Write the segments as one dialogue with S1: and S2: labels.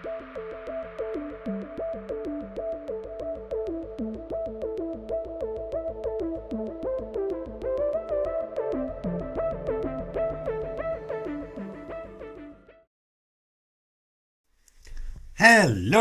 S1: Hello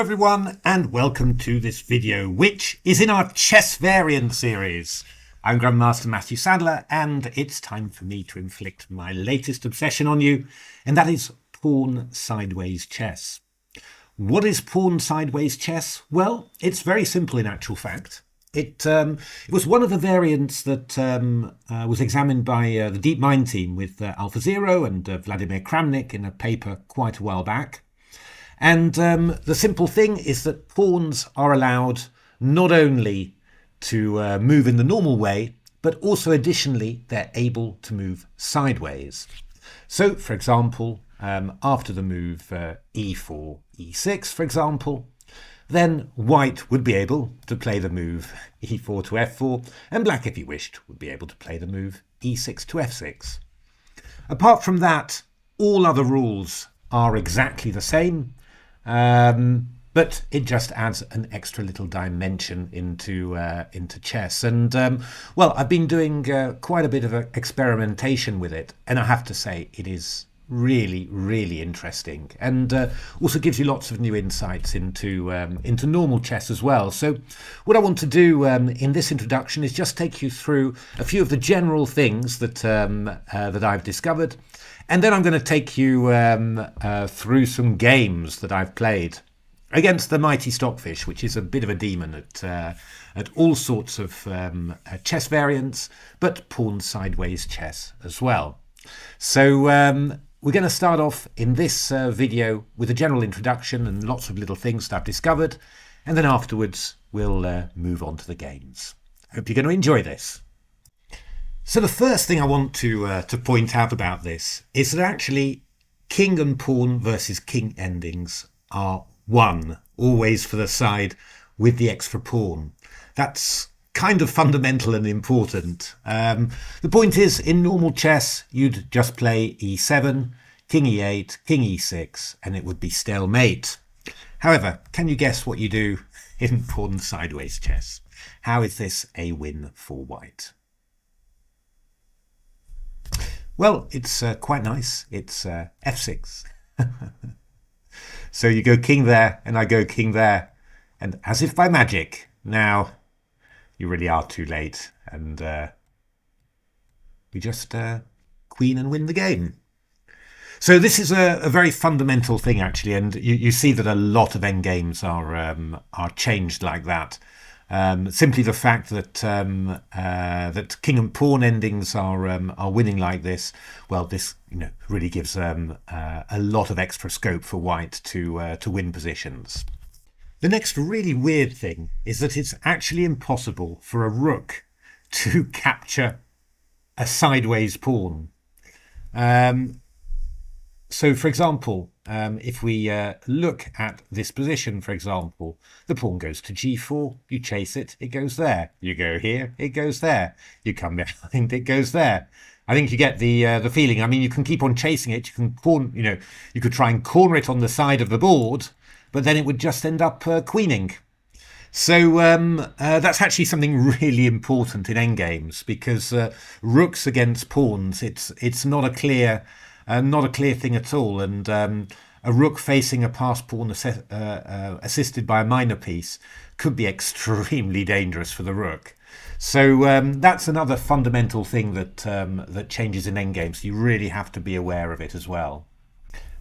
S1: everyone and welcome to this video, which is in our chess variant series. I'm Grandmaster Matthew Sadler and it's time for me to inflict my latest obsession on you, and that is pawn sideways chess. What is pawn sideways chess? Well, it's very simple in actual fact. It was one of the variants that was examined by the DeepMind team with AlphaZero and Vladimir Kramnik in a paper quite a while back. And the simple thing is that pawns are allowed not only to move in the normal way, but also additionally they're able to move sideways. So, for example, after the move e4, e6, for example, then white would be able to play the move e4 to f4, and black, if he wished, would be able to play the move e6 to f6. Apart from that, all other rules are exactly the same. But it just adds an extra little dimension into chess. And well, I've been doing quite a bit of experimentation with it, and I have to say it is really, really interesting, and also gives you lots of new insights into normal chess as well. So what I want to do in this introduction is just take you through a few of the general things that that I've discovered. And then I'm going to take you through some games that I've played against the mighty Stockfish, which is a bit of a demon at all sorts of chess variants, but pawn sideways chess as well. So we're going to start off in this video with a general introduction and lots of little things that I've discovered, and then afterwards we'll move on to the games. Hope you're going to enjoy this. So the first thing I want to point out about this is that actually king and pawn versus king endings are one, always for the side with the extra pawn. That's kind of fundamental and important. The point is, in normal chess, you'd just play e7, king e8, king e6, and it would be stalemate. However, can you guess what you do in pawn sideways chess? How is this a win for white? Well, it's quite nice. It's f6. So you go king there, and I go king there. And as if by magic, now you really are too late. And we just queen and win the game. So this is a very fundamental thing, actually. And you see that a lot of endgames are changed like that. Simply the fact that that king and pawn endings are winning like this, well, this really gives a lot of extra scope for white to win positions. The next really weird thing is that it's actually impossible for a rook to capture a sideways pawn. So, for example, if we look at this position, for example, the pawn goes to g4, you chase it, it goes there. You go here, it goes there. You come behind, it goes there. I think you get the feeling. I mean, you can keep on chasing it. You can you could try and corner it on the side of the board, but then it would just end up queening. So that's actually something really important in endgames, because rooks against pawns, it's not a clear thing at all, and a rook facing a passed pawn assisted by a minor piece could be extremely dangerous for the rook. So that's another fundamental thing that changes in endgames. You really have to be aware of it as well.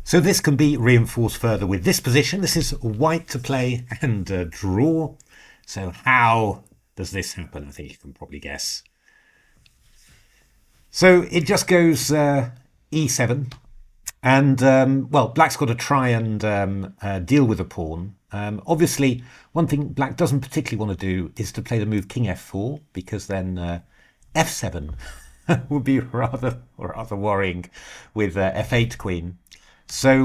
S1: So this can be reinforced further with this position. This is white to play and draw. So how does this happen? I think you can probably guess. So it just goes e7, and well, black's got to try and deal with a pawn. Obviously, one thing black doesn't particularly want to do is to play the move king f4, because then f7 would be rather worrying with f8 queen. So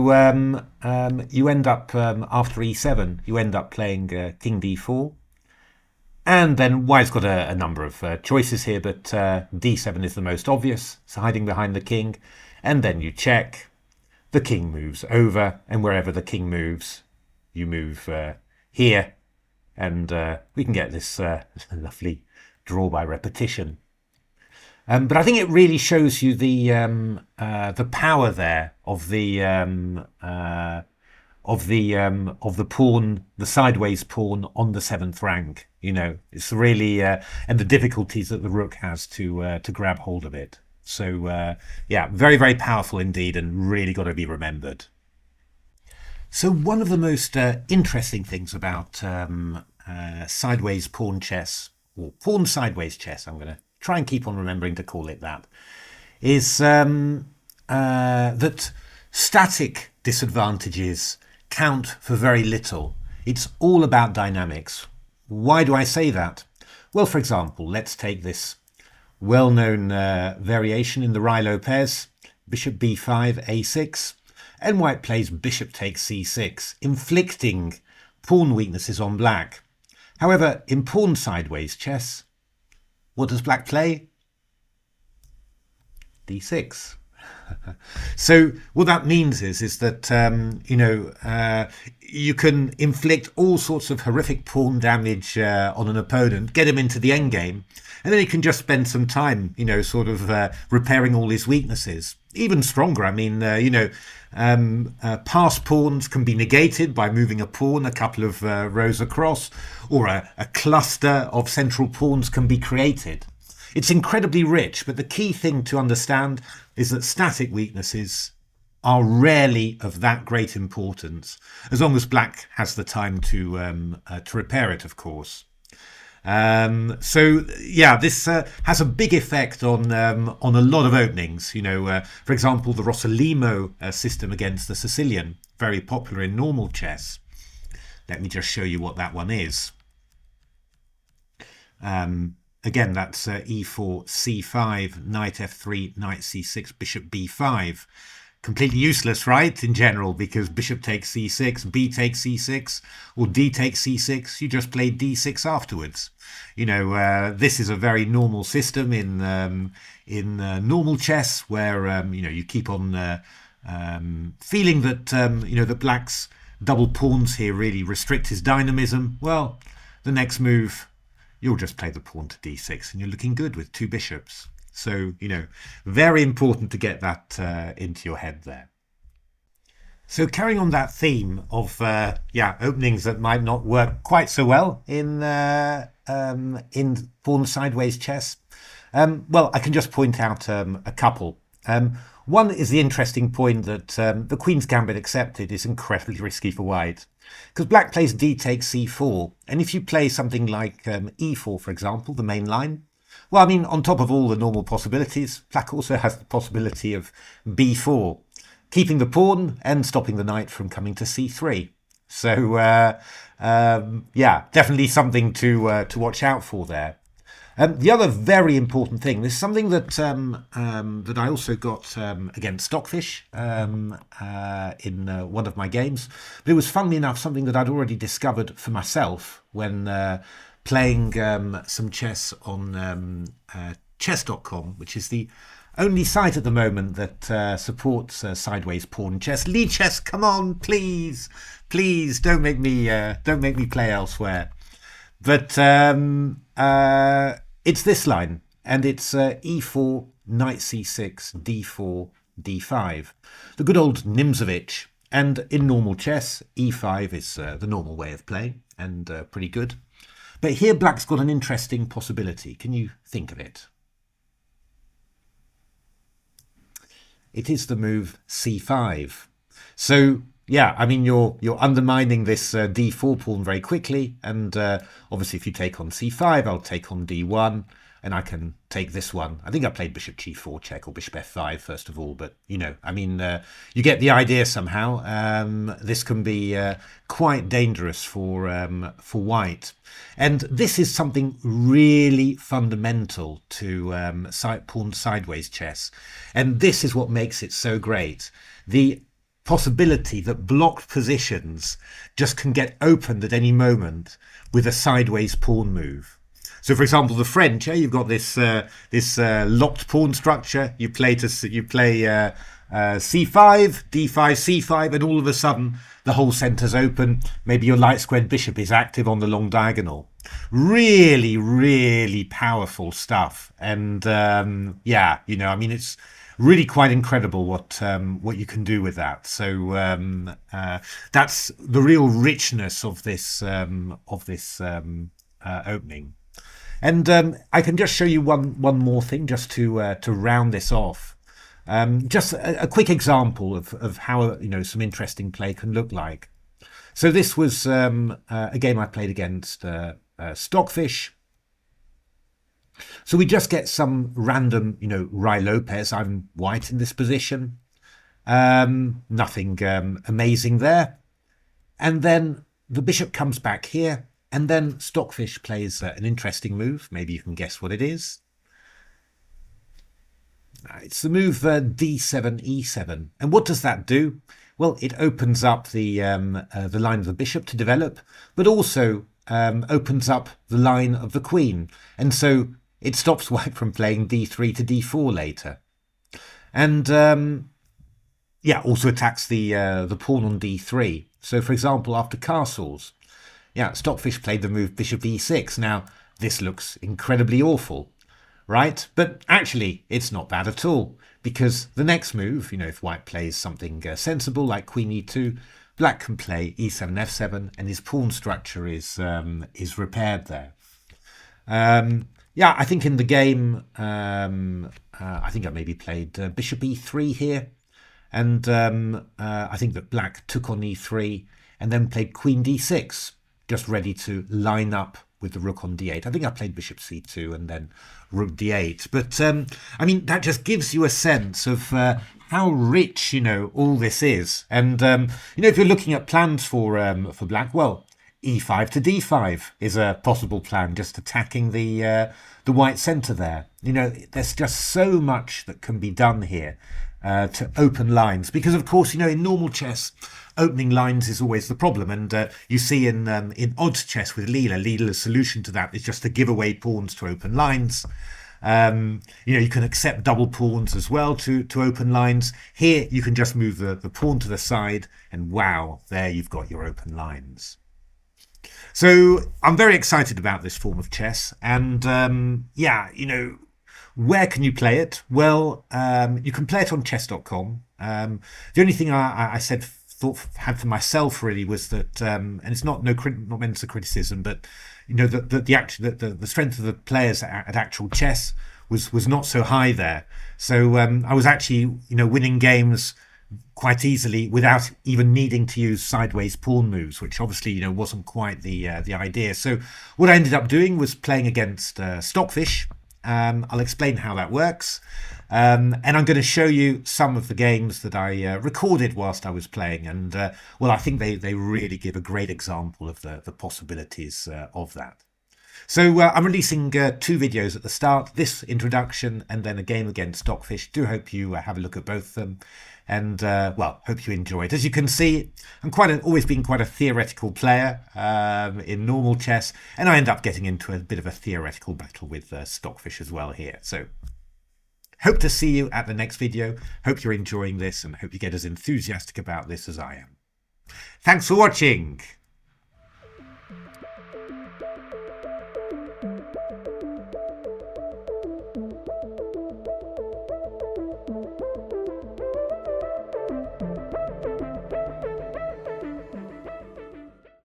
S1: you end up after e7, you end up playing king d4. And then white's got a number of choices here, but d7 is the most obvious, so hiding behind the king. And then you check, the king moves over, and wherever the king moves, you move here, and we can get this lovely draw by repetition. But I think it really shows you the power there of the pawn, the sideways pawn on the 7th rank. You know, it's really and the difficulties that the rook has to grab hold of it. So yeah, very, very powerful indeed, and really got to be remembered. So one of the most interesting things about sideways pawn chess, or pawn sideways chess, I'm going to try and keep on remembering to call it that, is that static disadvantages count for very little. It's all about dynamics. Why do I say that? Well, for example, let's take this well-known variation in the Rye-Lopez, bishop b5, a6, and white plays bishop takes c6, inflicting pawn weaknesses on black. However, in pawn sideways chess, what does black play? d6. So what that means is that you can inflict all sorts of horrific pawn damage on an opponent, get him into the endgame, and then he can just spend some time, repairing all his weaknesses. Even stronger, I mean, past pawns can be negated by moving a pawn a couple of rows across, or a cluster of central pawns can be created. It's incredibly rich, but the key thing to understand is that static weaknesses are rarely of that great importance, as long as black has the time to repair it, of course. So yeah, this has a big effect on a lot of openings. For example, the Rossolimo system against the Sicilian, very popular in normal chess. Let me just show you what that one is. Again, that's e4, c5, knight f3, knight c6, bishop b5. Completely useless, right, in general, because bishop takes c6, b takes c6, or d takes c6. You just play d6 afterwards. This is a very normal system in normal chess, where you keep on feeling that that black's double pawns here really restrict his dynamism. Well, the next move, you'll just play the pawn to d6 and you're looking good with two bishops. So, very important to get that into your head there. So carrying on that theme of, openings that might not work quite so well in pawn sideways chess, well, I can just point out a couple. One is the interesting point that the Queen's Gambit accepted is incredibly risky for white, because black plays d takes c4, and if you play something like e4, for example, the main line, well, I mean, on top of all the normal possibilities, black also has the possibility of b4, keeping the pawn and stopping the knight from coming to c3. So, definitely something to watch out for there. The other very important thing, this is something that that I also got against Stockfish in one of my games, but it was, funnily enough, something that I'd already discovered for myself when playing some chess on chess.com, which is the only site at the moment that supports sideways pawn chess. Lead Chess, come on, please, don't make me play elsewhere. But it's this line, and it's e4, knight c6, d4, d5. The good old Nimzovich. And in normal chess, e5 is the normal way of playing, and pretty good. But here black's got an interesting possibility. Can you think of it? It is the move c5. So yeah, I mean, you're undermining this d4 pawn very quickly, and obviously if you take on c5, I'll take on d1, and I can take this one. I think I played bishop g4 check or bishop f5 first of all, but you get the idea somehow. This can be quite dangerous for white, and this is something really fundamental to pawn sideways chess, and this is what makes it so great. The possibility that blocked positions just can get opened at any moment with a sideways pawn move. So, for example, the French, you've got this locked pawn structure. You play c5, d5, c5, and all of a sudden the whole centre's open. Maybe your light squared bishop is active on the long diagonal. Really, really powerful stuff. And yeah, you know, I mean, it's really quite incredible what you can do with that. So that's the real richness of this opening. And I can just show you one more thing just to round this off. Just a quick example of how, you know, some interesting play can look like. So this was a game I played against Stockfish. So we just get some random, you know, Rye Lopez. I'm white in this position. Nothing amazing there. And then the bishop comes back here. And then Stockfish plays an interesting move. Maybe you can guess what it is. It's the move d7, e7. And what does that do? Well, it opens up the line of the bishop to develop, but also opens up the line of the queen. And so it stops white from playing d3 to d4 later. And yeah, also attacks the pawn on d3. So, for example, after castles, yeah, Stockfish played the move bishop e6. Now, this looks incredibly awful, right? But actually, it's not bad at all, because the next move, you know, if white plays something sensible like queen e2, black can play e7, f7, and his pawn structure is repaired there. Yeah, I think in the game, I think I maybe played bishop e3 here, and I think that black took on e3 and then played queen d6. Just ready to line up with the rook on d8. I think I played bishop c2 and then rook d8. But, I mean, that just gives you a sense of how rich, you know, all this is. And, you know, if you're looking at plans for black, well, e5 to d5 is a possible plan, just attacking the white centre there. You know, there's just so much that can be done here to open lines. Because, of course, you know, in normal chess, opening lines is always the problem, and you see in odds chess with Leela's solution to that is just to give away pawns to open lines. You know, you can accept double pawns as well to open lines. Here, you can just move the pawn to the side, and wow, there you've got your open lines. So I'm very excited about this form of chess, and yeah, you know, where can you play it? Well, you can play it on chess.com. The only thing I had for myself really was that, and it's not meant as a criticism, but you know that the strength of the players at actual chess was not so high there. So I was actually, you know, winning games quite easily without even needing to use sideways pawn moves, which obviously, you know, wasn't quite the idea. So what I ended up doing was playing against Stockfish. I'll explain how that works. And I'm going to show you some of the games that I recorded whilst I was playing. And, well, I think they really give a great example of the possibilities of that. So I'm releasing 2 videos at the start, this introduction and then a game against Stockfish. Do hope you have a look at both of them. And, well, hope you enjoy it. As you can see, I'm always been quite a theoretical player in normal chess. And I end up getting into a bit of a theoretical battle with Stockfish as well here. So hope to see you at the next video. Hope you're enjoying this and hope you get as enthusiastic about this as I am. Thanks for watching.